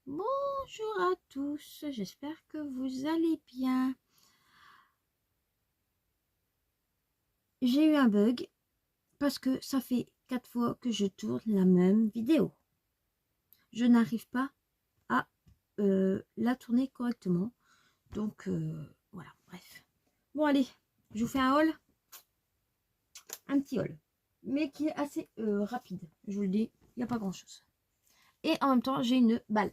Bonjour à tous, j'espère que vous allez bien. J'ai eu un bug parce que ça fait 4 fois que je tourne la même vidéo. Je n'arrive pas à la tourner correctement. Donc voilà, bref. Bon allez, je vous fais un haul. Un petit haul. Mais qui est assez rapide. Je vous le dis, il n'y a pas grand chose. Et en même temps, j'ai une balle.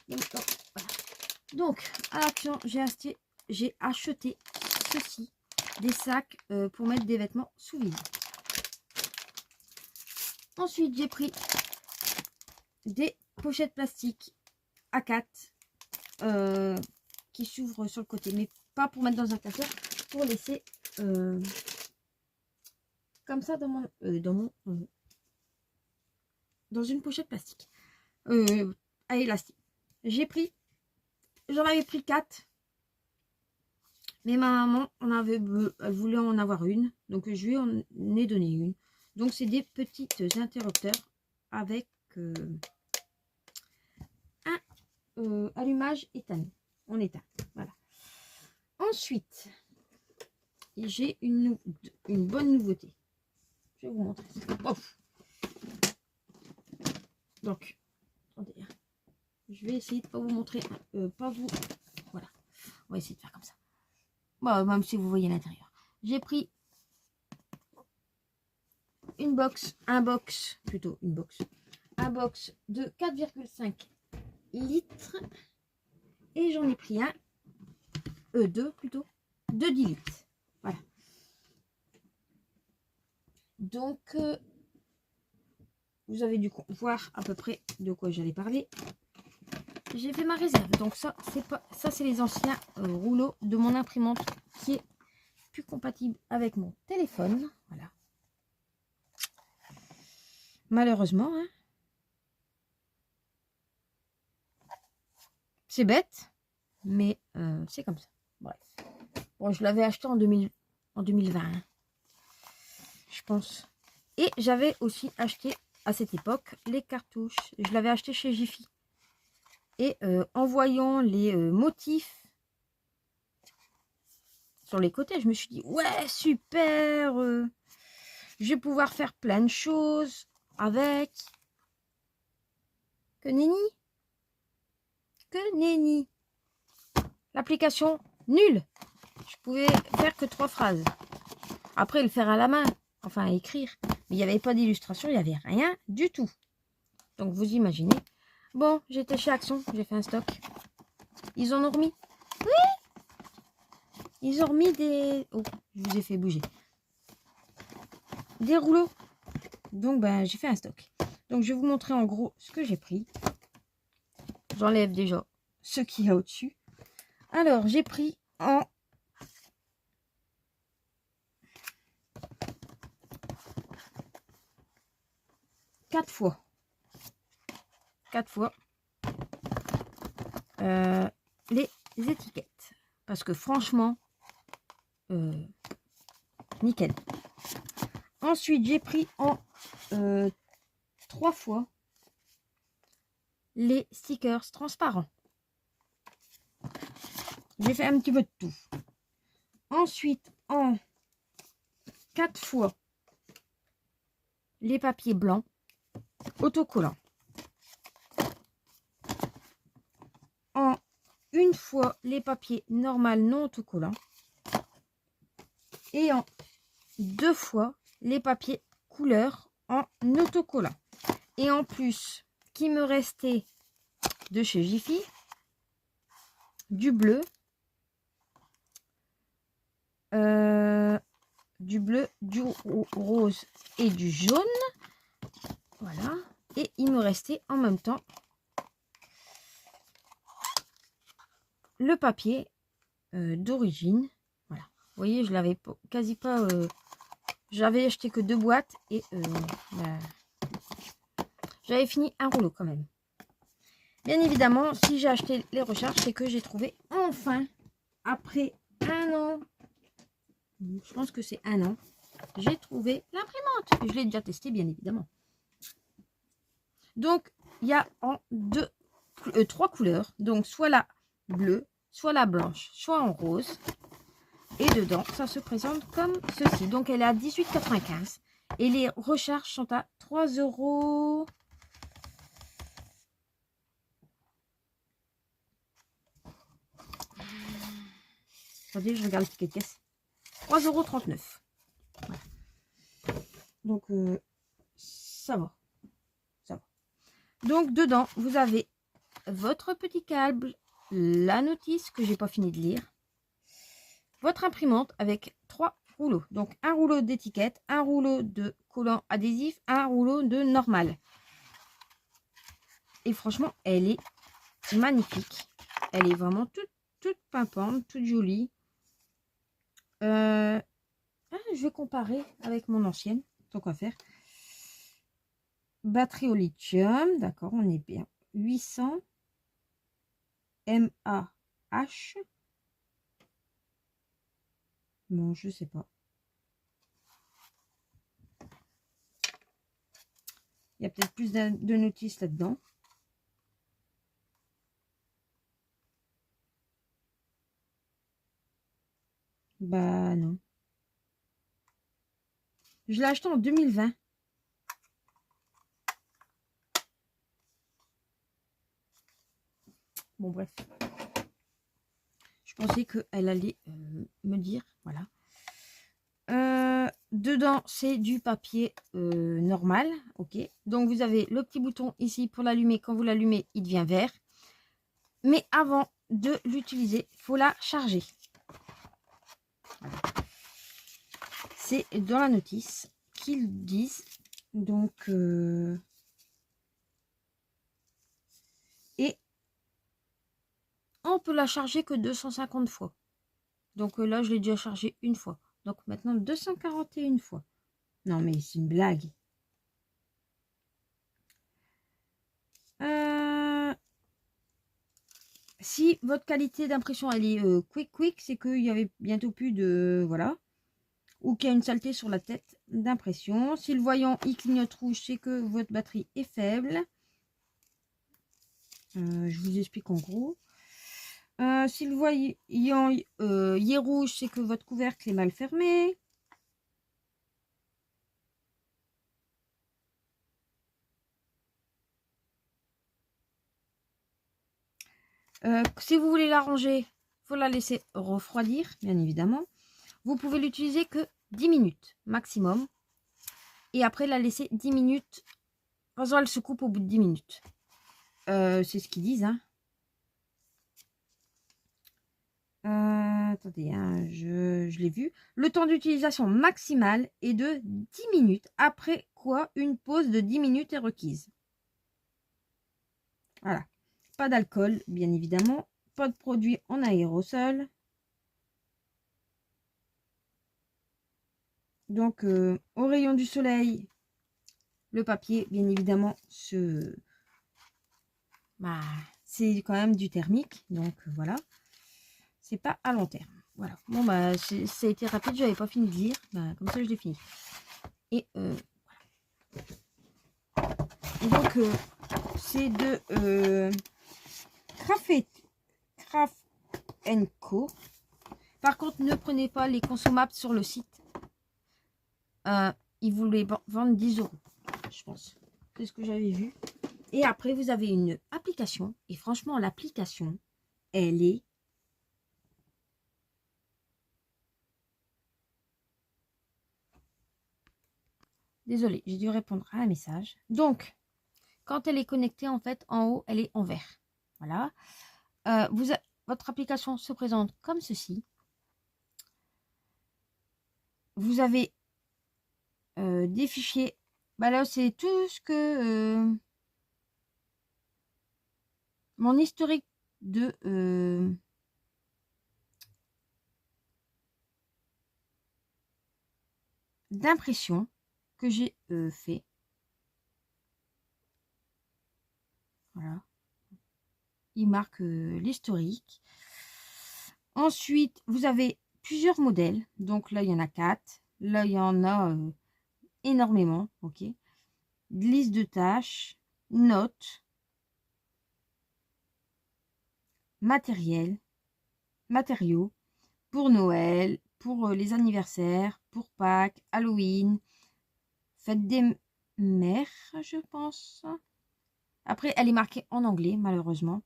Donc, voilà. Donc, à l'action, j'ai acheté ceci, des sacs pour mettre des vêtements sous vide. Ensuite, j'ai pris des pochettes plastiques A4 qui s'ouvrent sur le côté, mais pas pour mettre dans un classeur, pour laisser comme ça dans une pochette plastique à élastique. J'en avais pris 4. Mais ma maman, elle voulait en avoir une. Donc, je lui en ai donné une. Donc, c'est des petites interrupteurs avec un allumage éteint. On éteint. Voilà. Ensuite, j'ai une bonne nouveauté. Je vais vous montrer ça. Ouf. Donc, attendez. Je vais essayer de pas vous montrer. Voilà. On va essayer de faire comme ça. Bon, même si vous voyez l'intérieur. J'ai pris un box de 4,5 litres et j'en ai pris deux de 10 litres. Voilà. Donc, vous avez dû voir à peu près de quoi j'allais parler. J'ai fait ma réserve. Donc ça, c'est les anciens rouleaux de mon imprimante qui est plus compatible avec mon téléphone. Voilà. Malheureusement, hein. C'est bête, mais c'est comme ça. Bref. Bon, je l'avais acheté en 2020, hein, je pense. Et j'avais aussi acheté à cette époque les cartouches. Je l'avais acheté chez Jiffy. Et en voyant les motifs sur les côtés, je me suis dit, ouais, super, je vais pouvoir faire plein de choses avec. Que nenni. L'application, nulle. Je pouvais faire que 3 phrases. Après, le faire à la main, enfin à écrire. Mais il n'y avait pas d'illustration, il n'y avait rien du tout. Donc, vous imaginez. Bon, j'étais chez Action, j'ai fait un stock. Ils en ont remis. Oui, ils ont remis des... Oh, je vous ai fait bouger. Des rouleaux. Donc, ben, j'ai fait un stock. Donc, je vais vous montrer en gros ce que j'ai pris. J'enlève déjà ce qu'il y a au-dessus. Alors, j'ai pris en... quatre fois les étiquettes. Parce que franchement, nickel. Ensuite, j'ai pris en 3 fois les stickers transparents. J'ai fait un petit peu de tout. Ensuite, en 4 fois les papiers blancs autocollants. En 1 fois les papiers normaux non autocollants. Et en 2 fois les papiers couleur en autocollant. Et en plus, qui me restait de chez Jiffy, du bleu, du rose et du jaune. Voilà. Et il me restait en même temps le papier d'origine. Voilà. Vous voyez, je l'avais quasi pas... j'avais acheté que 2 boîtes et j'avais fini un rouleau quand même. Bien évidemment, si j'ai acheté les recharges, c'est que j'ai trouvé enfin, après 1 an, je pense que c'est 1 an, j'ai trouvé l'imprimante. Je l'ai déjà testé, bien évidemment. Donc, il y a en 2 trois couleurs. Donc, soit la bleue, soit la blanche, soit en rose. Et dedans, ça se présente comme ceci. Donc, elle est à 18,95 €. Et les recharges sont à 3 €. Attendez, je regarde le ticket de caisse. 3,39 €. Voilà. Donc, ça va. Ça va. Donc, dedans, vous avez votre petit câble, la notice que j'ai pas fini de lire, votre imprimante avec 3 rouleaux. Donc, un rouleau d'étiquette, un rouleau de collant adhésif, un rouleau de normal. Et franchement, elle est magnifique. Elle est vraiment toute pimpante, toute jolie. Je vais comparer avec mon ancienne. Donc, on va faire batterie au lithium. D'accord, on est bien. 800 mAh. Bon, je sais pas. Il y a peut-être plus de notices là-dedans. Bah non. Je l'ai acheté en 2020. Bon, bref. Je pensais qu'elle allait me dire. Voilà. Dedans, c'est du papier normal. Ok. Donc, vous avez le petit bouton ici pour l'allumer. Quand vous l'allumez, il devient vert. Mais avant de l'utiliser, il faut la charger. Voilà. C'est dans la notice qu'ils disent. Donc, et on peut la charger que 250 fois. Donc là, je l'ai déjà chargé une fois. Donc maintenant, 241 fois. Non, mais c'est une blague. Si votre qualité d'impression, elle est quick, c'est qu'il y avait bientôt plus de... Voilà. Ou qu'il y a une saleté sur la tête d'impression. Si le voyant, il clignote rouge, c'est que votre batterie est faible. Je vous explique en gros. Si le voyant est rouge, c'est que votre couvercle est mal fermé. Si vous voulez la ranger, il faut la laisser refroidir, bien évidemment. Vous pouvez l'utiliser que 10 minutes maximum. Et après, la laisser 10 minutes. De toute façon, elle se coupe au bout de 10 minutes. C'est ce qu'ils disent. Hein. Attendez, hein, je l'ai vu. Le temps d'utilisation maximal est de 10 minutes. Après quoi, une pause de 10 minutes est requise. Voilà. Pas d'alcool, bien évidemment. Pas de produit en aérosol. Donc, au rayon du soleil, le papier, bien évidemment, c'est quand même du thermique. Donc, voilà. C'est pas à long terme. Voilà. Bon, bah, ça a été rapide. J'avais pas fini de lire. Bah, comme ça, je l'ai fini. Et voilà. Donc, c'est de Craft Co. Par contre, ne prenez pas les consommables sur le site. Ils vous les vendent 10 €, je pense. C'est ce que j'avais vu. Et après, vous avez une application. Et franchement, l'application, elle est... Désolée, j'ai dû répondre à un message. Donc, quand elle est connectée, en fait, en haut, elle est en vert. Voilà. Votre application se présente comme ceci. Vous avez des fichiers. Bah là, c'est tout ce que... mon historique de... d'impression que j'ai fait. Voilà. Il marque l'historique. Ensuite, vous avez plusieurs modèles. Donc là, il y en a 4. Là, il y en a énormément. Ok. Liste de tâches, notes. matériaux pour Noël, pour les anniversaires, pour Pâques, Halloween, fête des mères, je pense. Après, elle est marquée en anglais, malheureusement.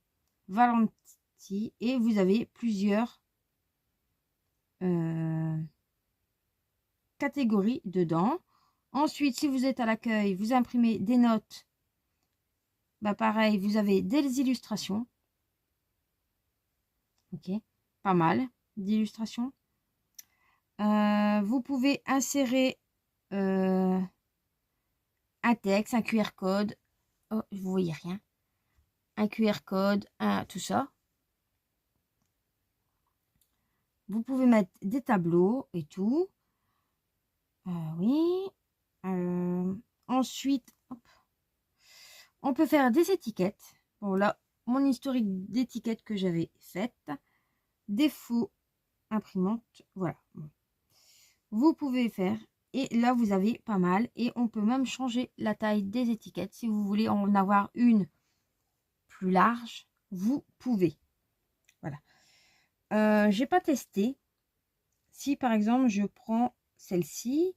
Valenti. Et vous avez plusieurs catégories dedans. Ensuite, si vous êtes à l'accueil, vous imprimez des notes. Bah pareil, vous avez des illustrations. Ok, pas mal d'illustrations. Vous pouvez insérer un texte, un QR code. Oh, vous voyez rien. Un QR code, tout ça. Vous pouvez mettre des tableaux et tout. Oui. Ensuite, hop, on peut faire des étiquettes. Bon, là, mon historique d'étiquettes que j'avais faite. Défaut imprimante. Voilà. Vous pouvez faire. Et là, vous avez pas mal. Et on peut même changer la taille des étiquettes. Si vous voulez en avoir une plus large, vous pouvez. Voilà. J'ai pas testé. Si par exemple, je prends celle-ci.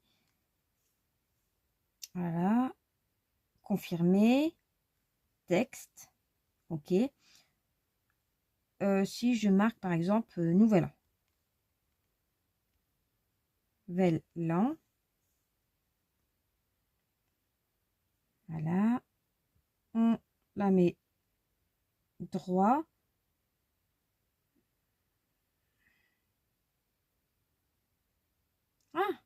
Voilà. Confirmer. Texte. OK. Si je marque par exemple Nouvel An. Nouvel An. Voilà. On la met droit. Ah,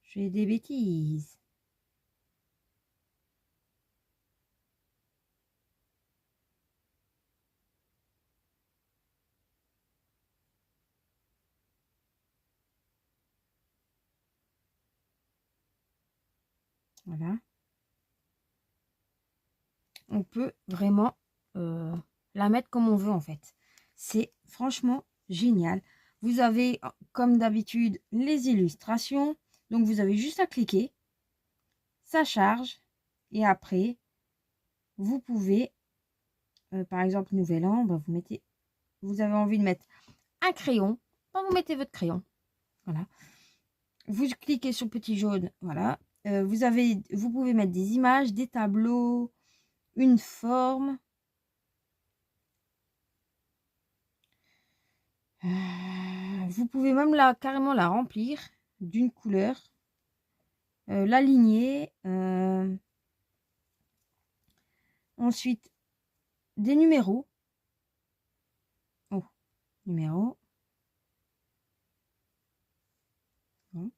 je fais des bêtises. Voilà. On peut vraiment la mettre comme on veut en fait. C'est franchement génial. Vous avez comme d'habitude les illustrations. Donc vous avez juste à cliquer. Ça charge. Et après, vous pouvez, par exemple, Nouvel An, bah, vous avez envie de mettre un crayon. Bah, vous mettez votre crayon. Voilà. Vous cliquez sur le petit jaune. Voilà. Vous pouvez mettre des images, des tableaux, une forme. Vous pouvez même carrément la remplir d'une couleur, l'aligner. Ensuite, des numéros. Oh, numéro. Bon.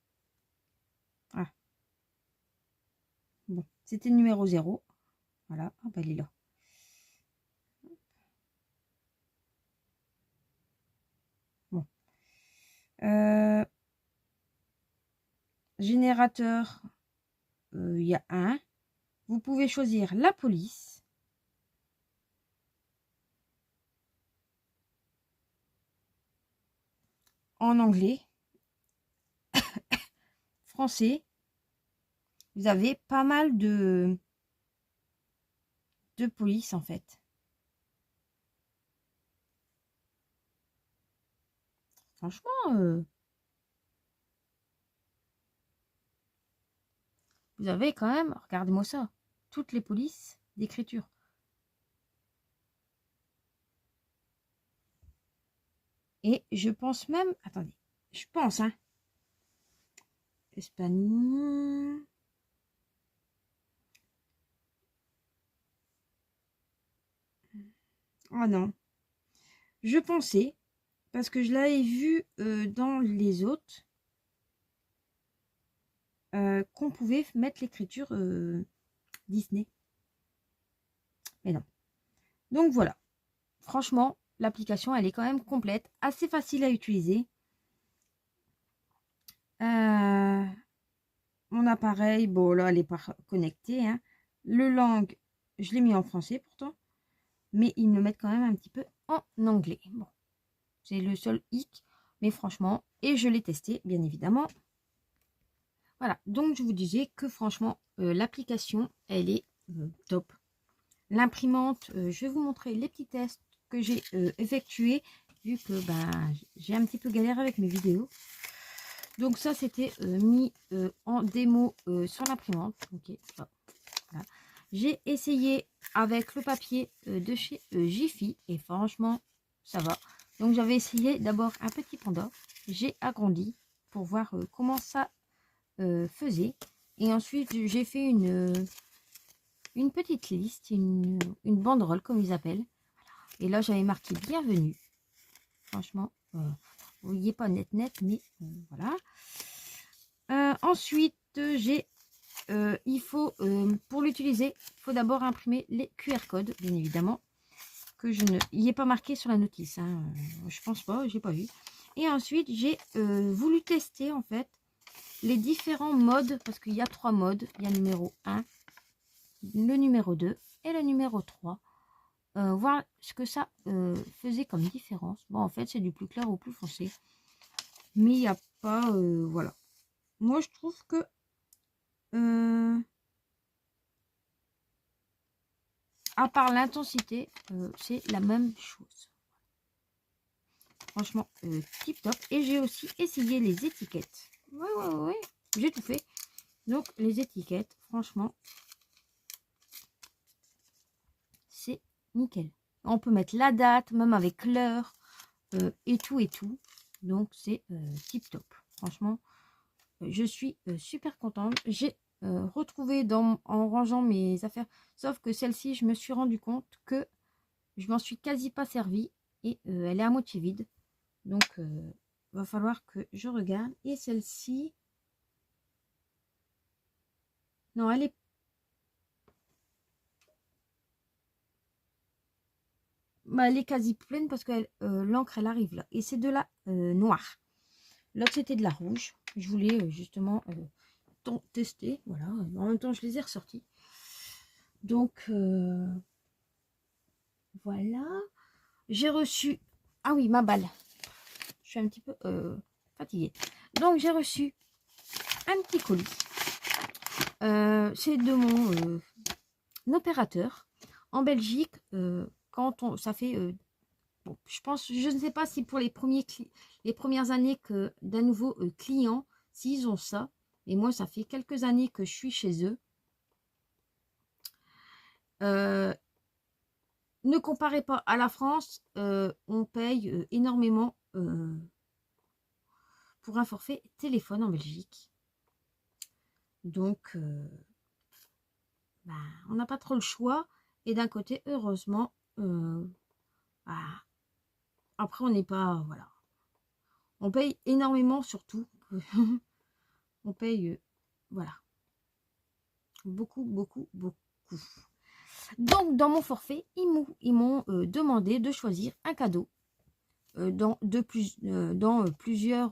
Ah. Bon, c'était le numéro 0. Voilà, ah, bah, il est là. Bon. Générateur, il y a un. Vous pouvez choisir la police. En anglais. Français. Vous avez pas mal de police en fait. Franchement, vous avez quand même, regardez-moi ça, toutes les polices d'écriture. Et je pense même, attendez, je pense, hein, espagnol. Ah non, je pensais, parce que je l'avais vu dans les autres, qu'on pouvait mettre l'écriture Disney. Mais non. Donc voilà, franchement, l'application, elle est quand même complète, assez facile à utiliser. Mon appareil, bon là, elle n'est pas connectée. Hein. Le langue, je l'ai mis en français pourtant, mais ils me mettent quand même un petit peu en anglais. Bon, c'est le seul hic, mais franchement, et je l'ai testé, bien évidemment. Voilà, donc je vous disais que franchement, l'application, elle est top. l'imprimante, je vais vous montrer les petits tests que j'ai effectués, vu que j'ai un petit peu galéré avec mes vidéos. Donc ça, c'était mis en démo sur l'imprimante. Ok, voilà. J'ai essayé avec le papier de chez Jiffy et franchement, ça va. Donc j'avais essayé d'abord un petit panda. J'ai agrandi pour voir comment ça faisait. Et ensuite, j'ai fait une petite liste, une banderole comme ils appellent. Et là, j'avais marqué bienvenue. Franchement, vous voyez pas net, mais voilà. Ensuite, j'ai il faut, pour l'utiliser, il faut d'abord imprimer les QR codes, bien évidemment, que je ne... Il n'est pas marqué sur la notice, hein. Je pense pas, j'ai pas vu. Et ensuite, j'ai voulu tester, en fait, les différents modes, parce qu'il y a 3 modes. Il y a le numéro 1, le numéro 2 et le numéro 3. Voir ce que ça faisait comme différence. Bon, en fait, c'est du plus clair au plus foncé. Mais il n'y a pas... voilà. Moi, je trouve que... à part l'intensité, c'est la même chose. Franchement, tip top. Et j'ai aussi essayé les étiquettes. Ouais. J'ai tout fait. Donc, les étiquettes, franchement, c'est nickel. On peut mettre la date, même avec l'heure, et tout. Donc, c'est tip top. Franchement, je suis super contente. J'ai retrouvé en rangeant mes affaires, sauf que celle-ci, je me suis rendu compte que je m'en suis quasi pas servi et elle est à moitié vide. Donc, va falloir que je regarde. Et celle-ci, non, elle est... elle est quasi pleine parce que l'encre, elle arrive là. Et c'est de la noire. L'autre, c'était de la rouge. Je voulais justement tester. Voilà. En même temps, je les ai ressortis. Donc, voilà. J'ai reçu... Ah oui, ma balle. Je suis un petit peu fatiguée. Donc, j'ai reçu un petit colis. C'est de mon opérateur. En Belgique, quand on... Ça fait... bon, je pense... Je ne sais pas si pour les premières années que d'un nouveau client, s'ils ont ça. Et moi, ça fait quelques années que je suis chez eux. Ne comparez pas à la France, on paye énormément pour un forfait téléphone en Belgique. Donc, on n'a pas trop le choix. Et d'un côté, heureusement, après, on n'est pas... Voilà. On paye énormément surtout. On paye, voilà. Beaucoup. Donc, dans mon forfait, ils m'ont demandé de choisir un cadeau dans plusieurs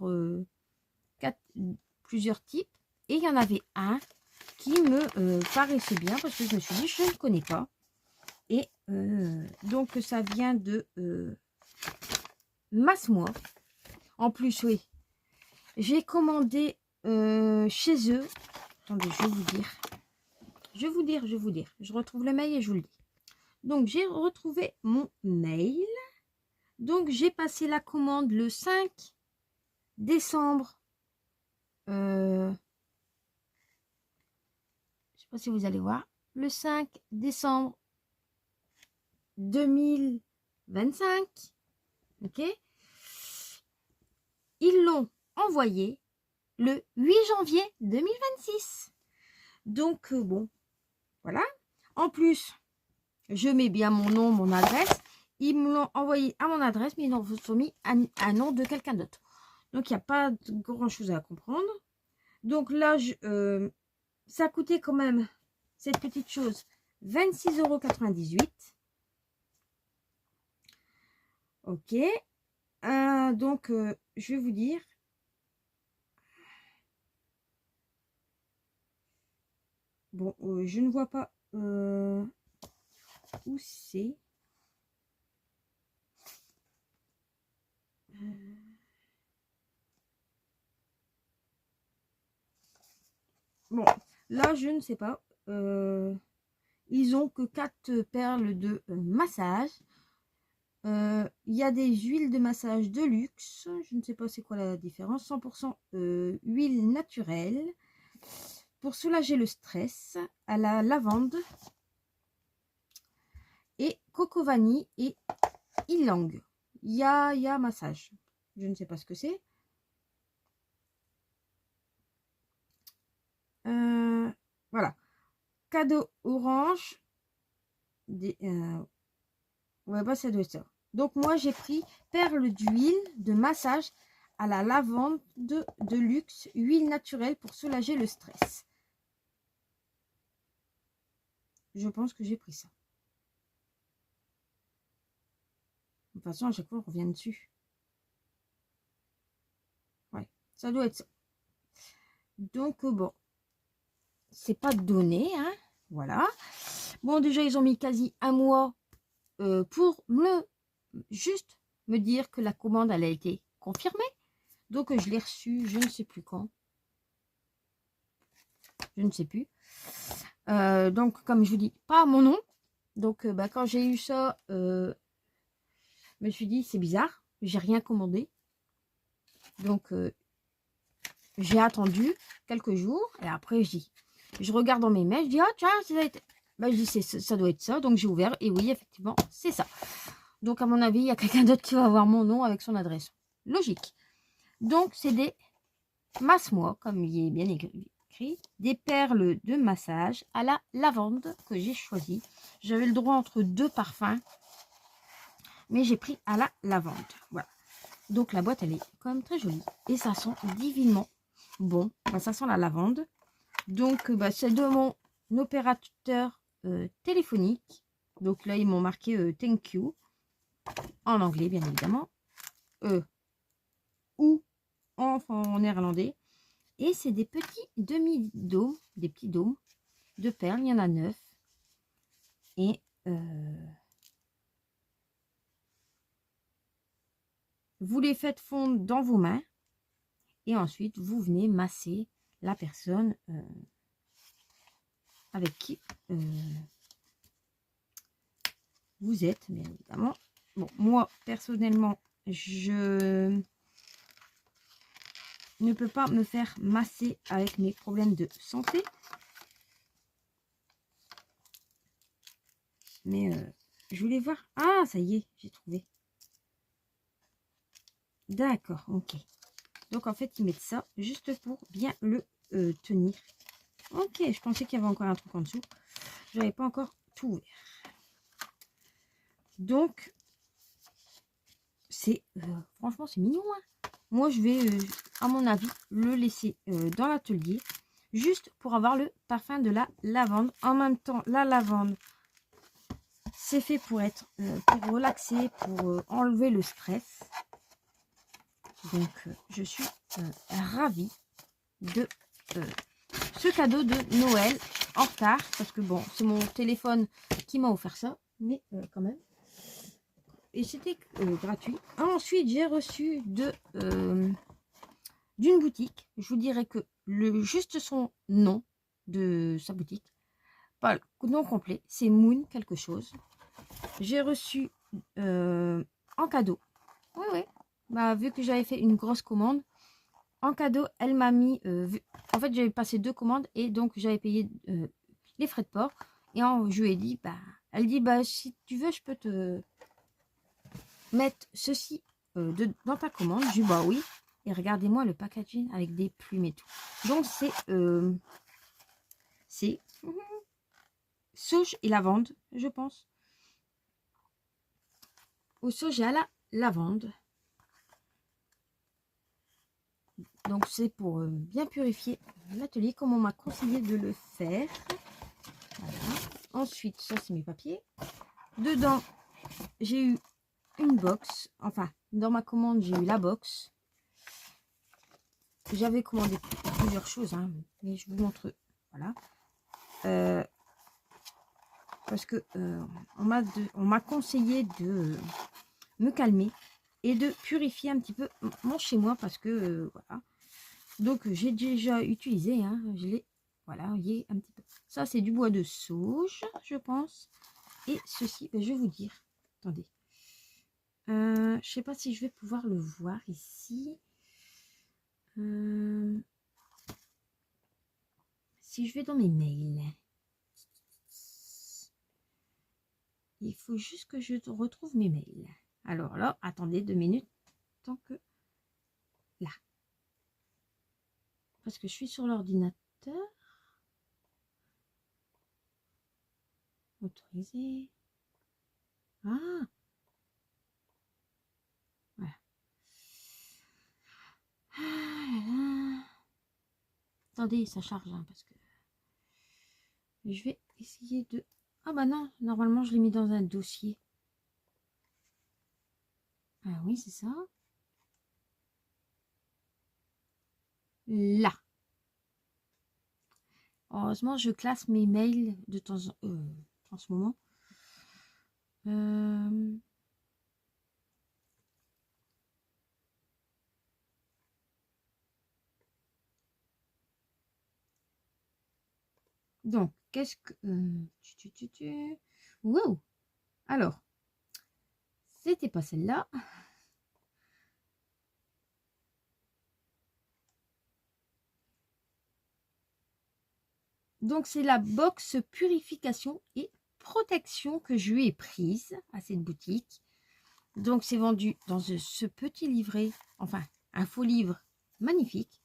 types. Et il y en avait un qui me paraissait bien parce que je me suis dit, je ne connais pas. Et donc, ça vient de Masse-moi. En plus, oui, j'ai commandé chez eux. Attendez, je vais vous dire. Je retrouve le mail et je vous le dis. Donc, j'ai retrouvé mon mail. Donc, j'ai passé la commande le 5 décembre. Je ne sais pas si vous allez voir. Le 5 décembre 2025. Ok. Ils l'ont envoyé le 8 janvier 2026. Donc, bon, voilà. En plus, je mets bien mon nom, mon adresse. Ils me l'ont envoyé à mon adresse, mais ils ont mis un nom de quelqu'un d'autre. Donc, il n'y a pas grand chose à comprendre. Donc là, ça a coûté quand même, cette petite chose, 26,98 €. Ok. Donc, je vais vous dire. Bon, je ne vois pas où c'est. Bon, là, je ne sais pas. Ils ont que 4 perles de massage. Il y a des huiles de massage de luxe. Je ne sais pas c'est quoi la différence. 100% huile naturelle. Pour soulager le stress, à la lavande. Et coco vanille et ylang. Ya massage. Je ne sais pas ce que c'est. Voilà. Cadeau orange. Ouais, bah ça doit être ça. Donc moi j'ai pris perles d'huile de massage à la lavande de luxe, huile naturelle pour soulager le stress. Je pense que j'ai pris ça. De toute façon, à chaque fois on revient dessus. Ouais, ça doit être ça. Donc bon, c'est pas donné, hein. Voilà. Bon, déjà ils ont mis quasi un mois pour juste me dire que la commande elle a été confirmée. Donc je l'ai reçue, je ne sais plus quand. Je ne sais plus. Donc comme je vous dis, pas à mon nom. Donc quand j'ai eu ça, je me suis dit c'est bizarre, j'ai rien commandé. Donc j'ai attendu quelques jours et après je regarde dans mes mails, je dis ah tiens, ça doit être... Bah, je dis ça doit être ça, donc j'ai ouvert et oui effectivement c'est ça. Donc à mon avis il y a quelqu'un d'autre qui va avoir mon nom avec son adresse. Logique. Donc c'est des masse-moi comme il est bien écrit, des perles de massage à la lavande que j'ai choisi. J'avais le droit entre 2 parfums, mais j'ai pris à la lavande. Voilà. Donc la boîte elle est quand même très jolie et ça sent divinement bon. Bah, ça sent la lavande. Donc c'est de mon opérateur téléphonique. Donc là ils m'ont marqué thank you en anglais bien évidemment ou en néerlandais. Et c'est des petits demi-dômes, des petits dômes de perles. Il y en a 9. Et vous les faites fondre dans vos mains. Et ensuite, vous venez masser la personne avec qui vous êtes, bien évidemment. Bon, moi, personnellement, je ne peux pas me faire masser avec mes problèmes de santé. Mais je voulais voir. Ah, ça y est, j'ai trouvé. D'accord, ok. Donc en fait, ils mettent ça juste pour bien le tenir. Ok, je pensais qu'il y avait encore un truc en dessous. Je n'avais pas encore tout ouvert. Donc, c'est franchement, c'est mignon. Hein. Moi, je vais, à mon avis, le laisser dans l'atelier. Juste pour avoir le parfum de la lavande. En même temps, la lavande, c'est fait pour être, pour relaxer, pour enlever le stress. Donc, je suis ravie de ce cadeau de Noël en retard. Parce que bon, c'est mon téléphone qui m'a offert ça. Mais quand même. Et c'était gratuit. Ensuite, j'ai reçu d'une boutique. Je vous dirais que juste son nom de sa boutique. Pas le nom complet. C'est Moon quelque chose. J'ai reçu en cadeau. Oui, oui. Bah, vu que j'avais fait une grosse commande, en cadeau, elle m'a mis... en fait, j'avais passé 2 commandes et donc j'avais payé les frais de port. Et je lui ai dit, bah, elle dit, bah, si tu veux, je peux te mettre ceci dans ta commande. Je dis, bah oui. Et regardez-moi le packaging avec des plumes et tout. Donc, c'est sauge et lavande, je pense. Au sauge et à la lavande. Donc c'est pour bien purifier l'atelier comme on m'a conseillé de le faire. Voilà. Ensuite, ça c'est mes papiers. Dedans, j'ai eu une box. Enfin, dans ma commande, j'ai eu la box. J'avais commandé plusieurs choses, hein, mais je vous montre. Voilà. Parce que on m'a conseillé de me calmer et de purifier un petit peu mon chez moi parce que voilà. Donc j'ai déjà utilisé, hein, je l'ai, voilà, voyez un petit peu. Ça, c'est du bois de sauge, je pense. Et ceci, ben, je vais vous dire. Attendez. Je ne sais pas si je vais pouvoir le voir ici. Si je vais dans mes mails. Il faut juste que je retrouve mes mails. Alors là, attendez 2 minutes. Tant que... Là. Parce que je suis sur l'ordinateur. Autoriser. Ah. Voilà. Ah, attendez, ça charge, hein, parce que... Je vais essayer de... Ah bah non, normalement je l'ai mis dans un dossier. Ah oui, c'est ça. Là. Heureusement, je classe mes mails de temps en ce moment. Donc, qu'est-ce que... Wow. Alors, c'était pas celle-là. Donc, c'est la box purification et protection que je lui ai prise à cette boutique. Donc, c'est vendu dans ce petit livret, enfin, un faux livre magnifique.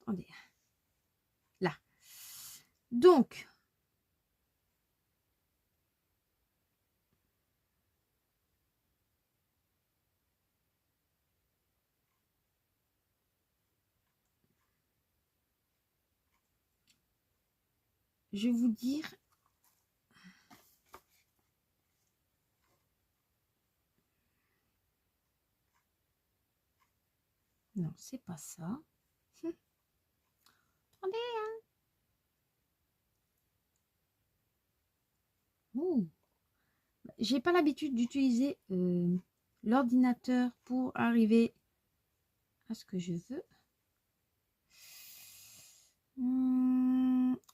Attendez. Là. Donc, je vais vous dire... Non, c'est pas ça. Attendez, hein. Oh. J'ai pas l'habitude d'utiliser l'ordinateur pour arriver à ce que je veux.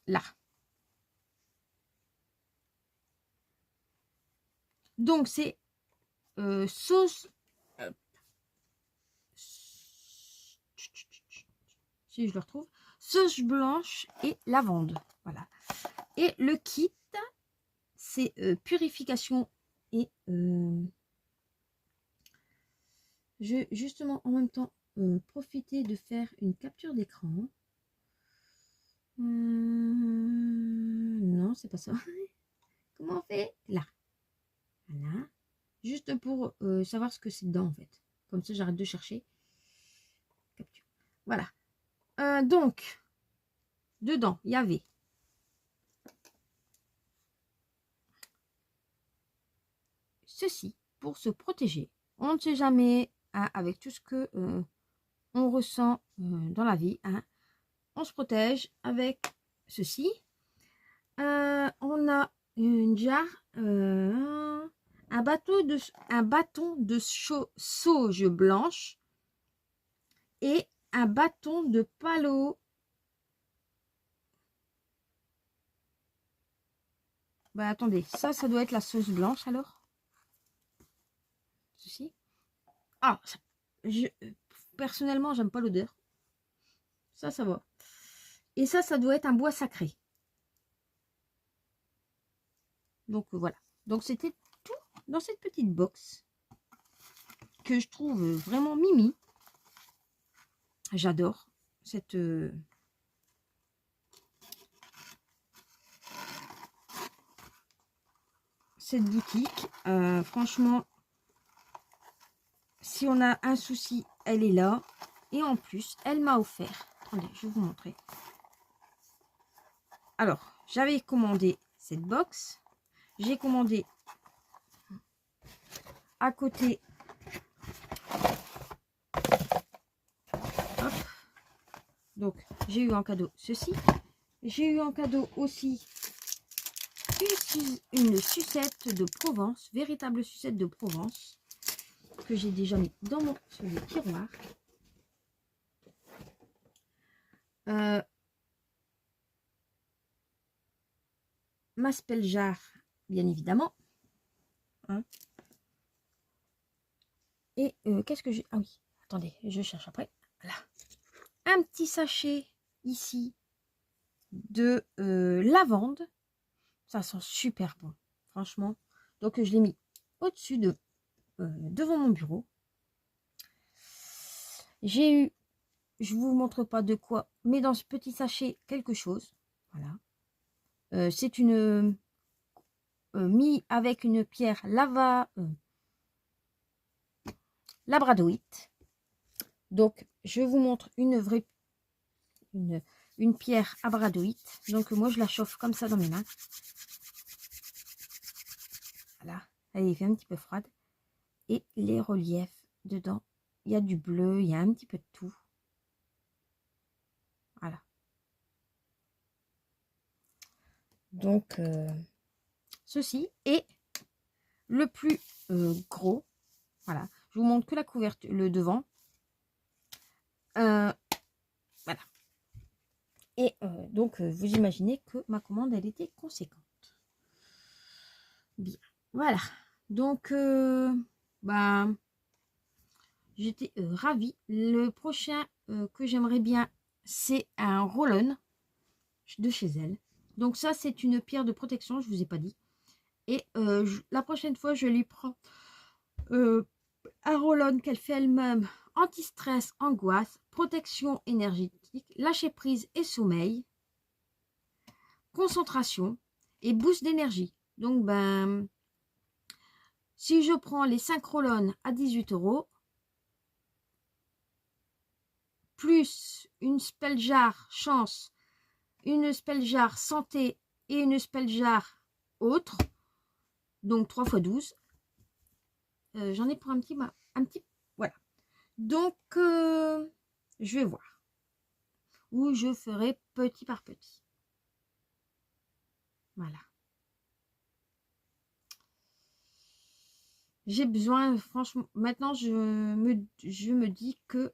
Là. Donc, c'est sauce... si je le retrouve. Sauce blanche et lavande. Voilà. Et le kit, c'est purification et... je vais justement en même temps profiter de faire une capture d'écran. Non, c'est pas ça. Comment on fait? Là. Voilà. Juste pour savoir ce que c'est dedans en fait. Comme ça, j'arrête de chercher. Capture. Voilà. Donc, dedans, il y avait ceci pour se protéger. On ne sait jamais, hein, avec tout ce que on ressent dans la vie. Hein, on se protège avec ceci. On a une jarre, un bâton de sauge blanche et un bâton de palo. Bah attendez, ça doit être la sauce blanche alors. Ceci. Ah, personnellement, j'aime pas l'odeur. Ça va. Et ça doit être un bois sacré. Donc voilà. Donc c'était tout dans cette petite box que je trouve vraiment mimi. J'adore cette boutique. Franchement, si on a un souci, elle est là. Et en plus, elle m'a offert. Attendez, je vais vous montrer. Alors, j'avais commandé cette box. J'ai commandé à côté. Hop. Donc, j'ai eu en cadeau ceci. J'ai eu en cadeau aussi une sucette de Provence, véritable sucette de Provence. que j'ai déjà mis dans sur le tiroir. Ma spell-jar, bien évidemment. Hein. Et qu'est-ce que j'ai... Ah oui, attendez, je cherche après. Voilà. Un petit sachet ici de lavande. Ça sent super bon, franchement. Donc, je l'ai mis au-dessus de... devant mon bureau. J'ai eu... Je vous montre pas de quoi, mais dans ce petit sachet, quelque chose. Voilà. C'est une... mis avec une pierre labradoïte. Donc, je vous montre une vraie... Une pierre abradoïte. Donc, moi, je la chauffe comme ça dans mes mains. Voilà. Elle est un petit peu froide. Et les reliefs dedans. Il y a du bleu, il y a un petit peu de tout. Voilà. Donc, ceci est le plus gros. Voilà. Je vous montre que la couverture, le devant. Voilà. Et donc, vous imaginez que ma commande, elle était conséquente. Bien. Voilà. Donc, ben, j'étais ravie. Le prochain que j'aimerais bien, c'est un roll-on de chez elle. Donc ça, c'est une pierre de protection, je vous ai pas dit. Et la prochaine fois, je lui prends un roll-on qu'elle fait elle-même, anti-stress, angoisse, protection énergétique, lâcher prise et sommeil, concentration et boost d'énergie. Donc, ben, si je prends les 5 roll-on à 18 €, plus une spell jar chance, une spell jar santé et une spell jar autre, donc 3 x 12, j'en ai pour un petit, voilà. Donc, je vais voir. Ou je ferai petit par petit. Voilà. J'ai besoin, franchement, maintenant je me dis que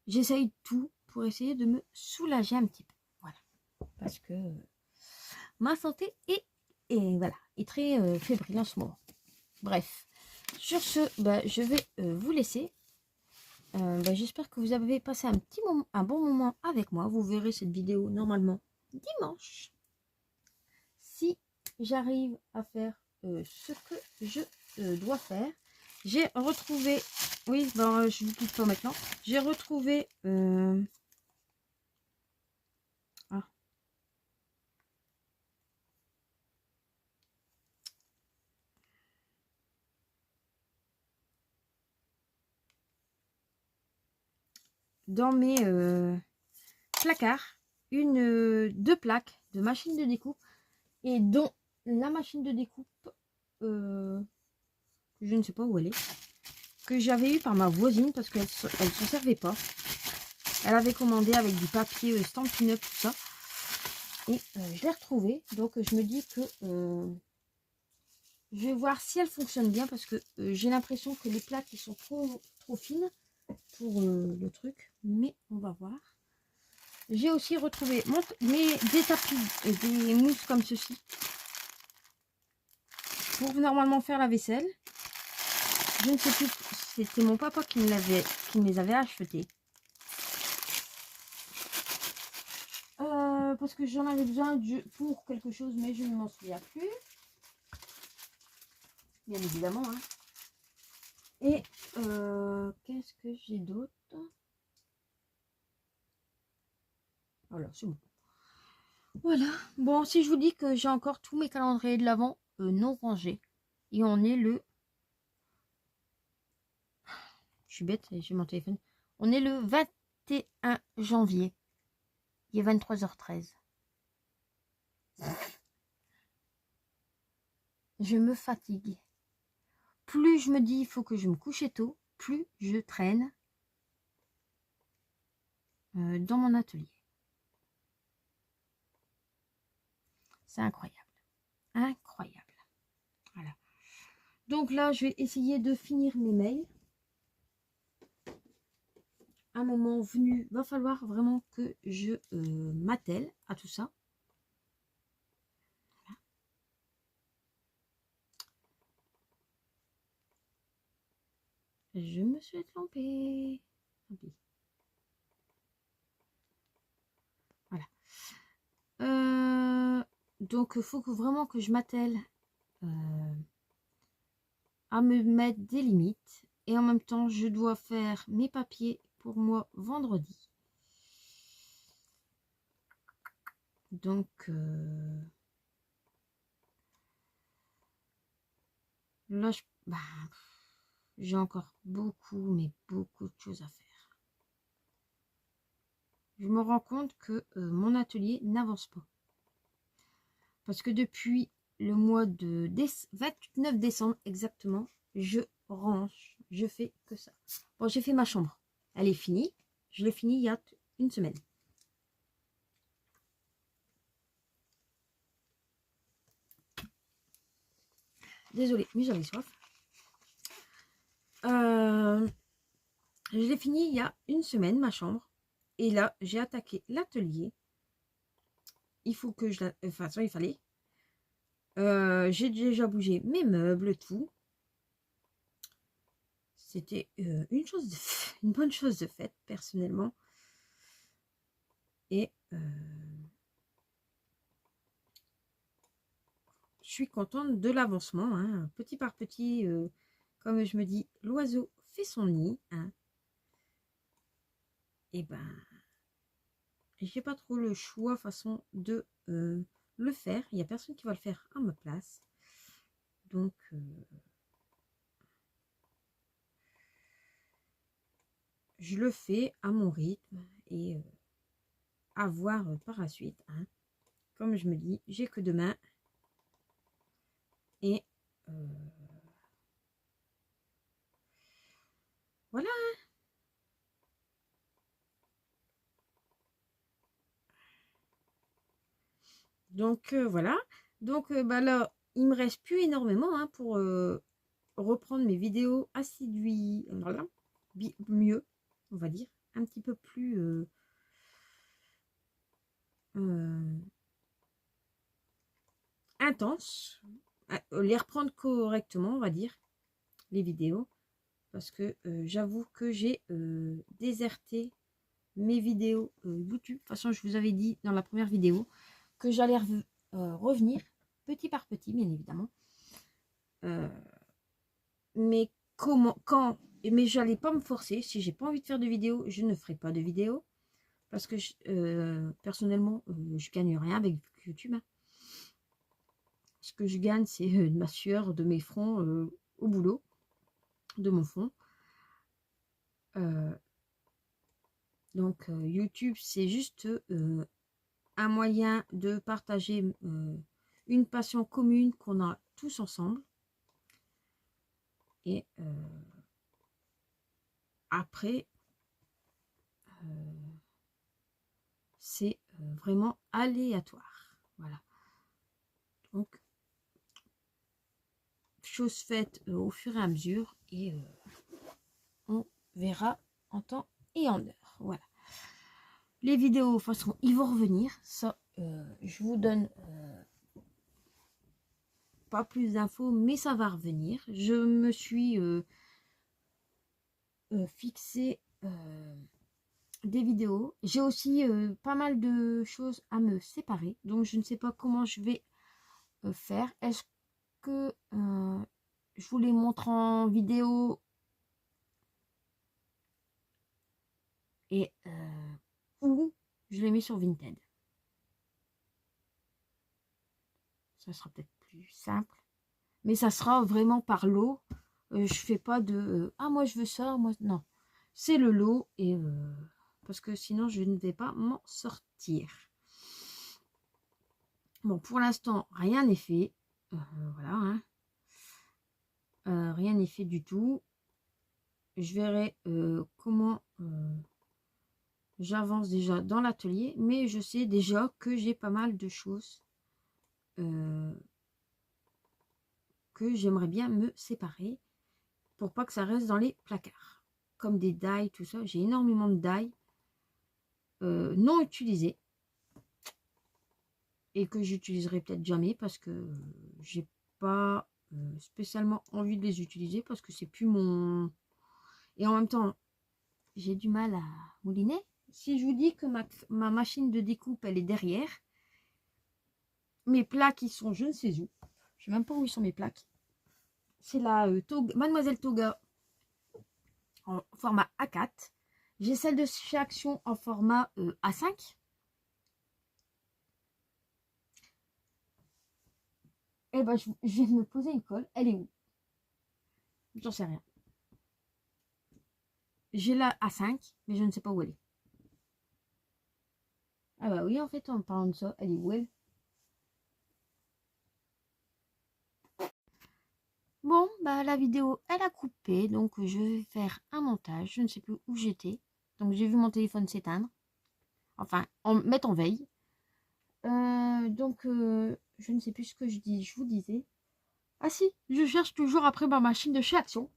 j'essaye tout pour essayer de me soulager un petit peu. Voilà. Parce que ma santé voilà, est très fébrile en ce moment. Bref. Sur ce, bah, je vais vous laisser. Bah, j'espère que vous avez passé un bon moment avec moi. Vous verrez cette vidéo normalement dimanche. Si j'arrive à faire ce que je dois faire. J'ai retrouvé... Oui, ben, je vous quitte pas maintenant. J'ai retrouvé... dans mes placards deux plaques de machine de découpe et dont la machine de découpe je ne sais pas où elle est, que j'avais eu par ma voisine parce qu'elle ne s'en servait pas. Elle avait commandé avec du papier Stampin' Up, tout ça, et je l'ai retrouvée. Donc je me dis que je vais voir si elle fonctionne bien parce que j'ai l'impression que les plaques ils sont trop fines pour le truc, mais on va voir. J'ai aussi retrouvé des tapis et des mousses comme ceci pour normalement faire la vaisselle. Je ne sais plus, c'était mon papa qui me les avait achetés. Parce que j'en avais besoin pour quelque chose, mais je ne m'en souviens plus. Bien évidemment. Hein. Et qu'est-ce que j'ai d'autre? Voilà, c'est bon. Voilà. Bon, si je vous dis que j'ai encore tous mes calendriers de l'Avent non rangés. Et on est le... Je suis bête, j'ai mon téléphone. On est le 21 janvier. Il est 23h13. Je me fatigue. Plus je me dis il faut que je me couche tôt, plus je traîne dans mon atelier. C'est incroyable. Incroyable. Voilà. Donc là, je vais essayer de finir mes mails. Un moment venu, va falloir vraiment que je m'attelle à tout ça. Voilà. Je me suis trompée. Voilà. Donc, il faut vraiment que je m'attelle à me mettre des limites. Et en même temps, je dois faire mes papiers pour moi vendredi. Donc, là, j'ai encore beaucoup, mais beaucoup de choses à faire. Je me rends compte que mon atelier n'avance pas. Parce que depuis le mois de 29 décembre exactement, je range, je fais que ça. Bon, j'ai fait ma chambre. Elle est finie. Je l'ai finie il y a une semaine. Désolée, mais j'avais soif. Je l'ai fini il y a une semaine, ma chambre. Et là, j'ai attaqué l'atelier. Il faut que je la... Enfin, il fallait. J'ai déjà bougé mes meubles, tout. C'était une bonne chose de faite, personnellement. Et je suis contente de l'avancement. Hein. Petit par petit, comme je me dis, l'oiseau fait son nid. Hein. Et ben, j'ai pas trop le choix, façon de le faire. Il n'y a personne qui va le faire à ma place. Donc, je le fais à mon rythme et à voir par la suite. Hein. Comme je me dis, j'ai que demain. Et voilà. Donc, voilà. Donc, bah là, il me reste plus énormément hein, pour reprendre mes vidéos assidues. Voilà. Mieux, on va dire. Un petit peu plus... intense, les reprendre correctement, on va dire, les vidéos, parce que j'avoue que j'ai déserté mes vidéos YouTube. De toute façon, je vous avais dit dans la première vidéo que j'allais revenir petit par petit, bien évidemment. Mais comment, quand, mais j'allais pas me forcer. Si j'ai pas envie de faire de vidéo, je ne ferai pas de vidéo. Parce que personnellement, je gagne rien avec YouTube. Hein. Ce que je gagne, c'est de ma sueur, de mes fronts au boulot, de mon fond. Donc, YouTube, c'est juste un moyen de partager une passion commune qu'on a tous ensemble. Et après, c'est vraiment aléatoire. Voilà. Donc, chose faite au fur et à mesure et on verra en temps et en heure. Voilà. Les vidéos, de toute façon, ils vont revenir. Ça, je vous donne pas plus d'infos, mais ça va revenir. Je me suis fixé des vidéos. J'ai aussi pas mal de choses à me séparer. Donc, je ne sais pas comment je vais faire. Est-ce que je vous les montre en vidéo et ou je les mets sur Vinted. Ça sera peut-être plus simple. Mais ça sera vraiment par lot. Je fais pas de ah moi je veux ça, moi non. C'est le lot et parce que sinon je ne vais pas m'en sortir. Bon, pour l'instant, rien n'est fait. Voilà. Hein. Rien n'est fait du tout. Je verrai comment j'avance déjà dans l'atelier. Mais je sais déjà que j'ai pas mal de choses que j'aimerais bien me séparer pour pas que ça reste dans les placards. Comme des die, tout ça. J'ai énormément de die non utilisés et que j'utiliserai peut-être jamais parce que j'ai pas spécialement envie de les utiliser parce que c'est plus mon... Et en même temps, j'ai du mal à mouliner. Si je vous dis que ma machine de découpe, elle est derrière, mes plaques, ils sont je ne sais où. Je sais même pas où ils sont mes plaques. C'est la Mademoiselle Toga en format A4. J'ai celle de chez Action en format A5. Et ben, je viens de me poser une colle. Elle est où? J'en sais rien. J'ai la A5, mais je ne sais pas où elle est. Ah bah oui, en fait, en parlant de ça, elle est où elle? Bon, bah la vidéo, elle a coupé, donc je vais faire un montage. Je ne sais plus où j'étais. Donc j'ai vu mon téléphone s'éteindre. Enfin, mettre en veille. Je ne sais plus ce que je vous disais. Ah si, je cherche toujours après ma machine de chez Action.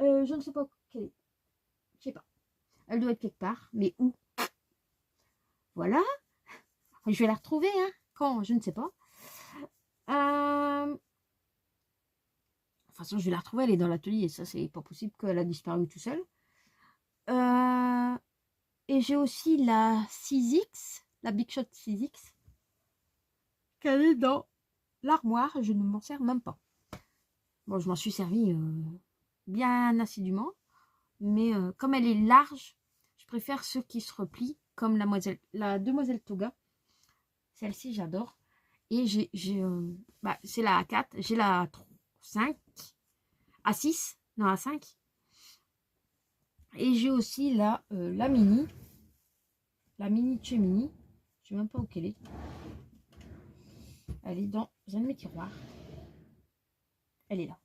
Je ne sais pas quelle est. Je sais pas. Elle doit être quelque part, mais où? Voilà. Je vais la retrouver, hein. Quand? Je ne sais pas. De toute façon, je vais la retrouver, elle est dans l'atelier. Ça, c'est pas possible qu'elle a disparu tout seul. Et j'ai aussi la 6X, la Big Shot 6X, qu'elle est dans l'armoire. Je ne m'en sers même pas. Bon, je m'en suis servi bien assidûment. Mais comme elle est large, je préfère ceux qui se replient, comme la demoiselle Toga. Celle-ci, j'adore. Et c'est la A4, j'ai la 5, A6, non A5. Et j'ai aussi la mini, de chez Mini. Je sais même pas où qu'elle est. Elle est dans un de mes tiroirs. Elle est là.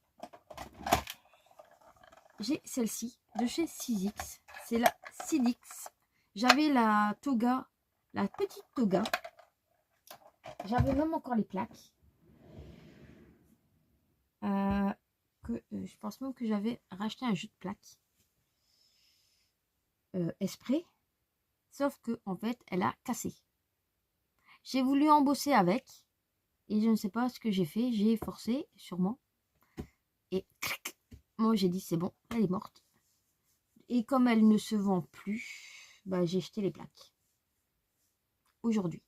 J'ai celle-ci de chez 6X. C'est la 6X. J'avais la Toga, la petite Toga. J'avais même encore les plaques. Je pense même que j'avais racheté un jeu de plaques. Esprit. Sauf que en fait, elle a cassé. J'ai voulu embosser avec. Et je ne sais pas ce que j'ai fait. J'ai forcé, sûrement. Et clac, moi, j'ai dit, c'est bon, elle est morte. Et comme elle ne se vend plus, bah, j'ai jeté les plaques. Aujourd'hui.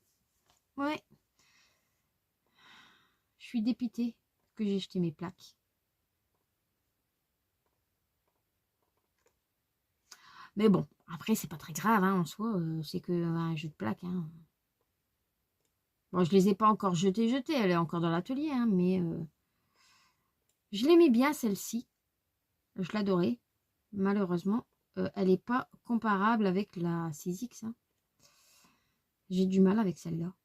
Ouais. Je suis dépitée que j'ai jeté mes plaques. Mais bon, après, c'est pas très grave, hein, en soi. C'est que un jeu de plaques. Hein. Bon, je les ai pas encore jetées. Elle est encore dans l'atelier, hein, mais je l'aimais bien, celle-ci. Je l'adorais. Malheureusement, elle n'est pas comparable avec la 6X. Hein. J'ai du mal avec celle-là.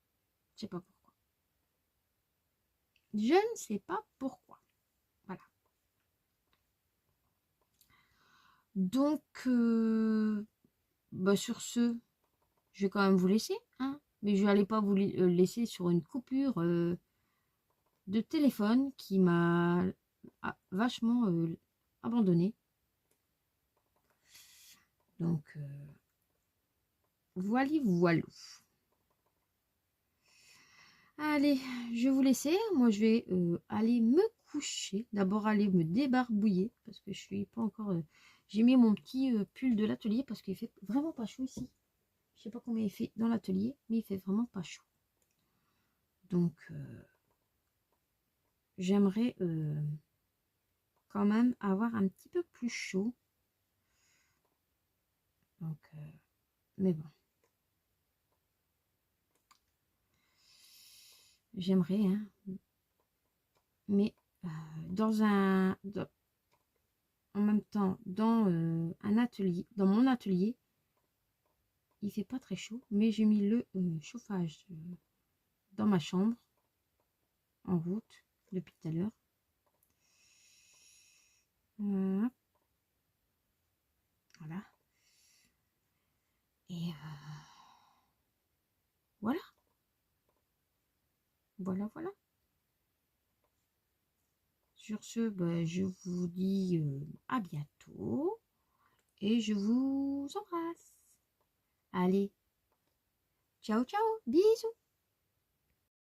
Je sais pas pourquoi. Je ne sais pas pourquoi. Voilà. Donc, bah sur ce, je vais quand même vous laisser. Hein, mais je n'allais pas vous laisser sur une coupure de téléphone qui m'a vachement abandonné. Donc, voilà. Allez, je vais vous laisser. Moi, je vais aller me coucher. D'abord, aller me débarbouiller parce que je suis pas encore... J'ai mis mon petit pull de l'atelier parce qu'il fait vraiment pas chaud ici. Je sais pas combien il fait dans l'atelier, mais il fait vraiment pas chaud. Donc, j'aimerais quand même avoir un petit peu plus chaud. Donc, mais bon. J'aimerais, hein. Mais en même temps, dans un atelier, dans mon atelier, il fait pas très chaud, mais j'ai mis le chauffage dans ma chambre en route depuis tout à l'heure. Voilà. Et voilà. Voilà, voilà. Sur ce, ben, je vous dis à bientôt et je vous embrasse. Allez, ciao, ciao, bisous.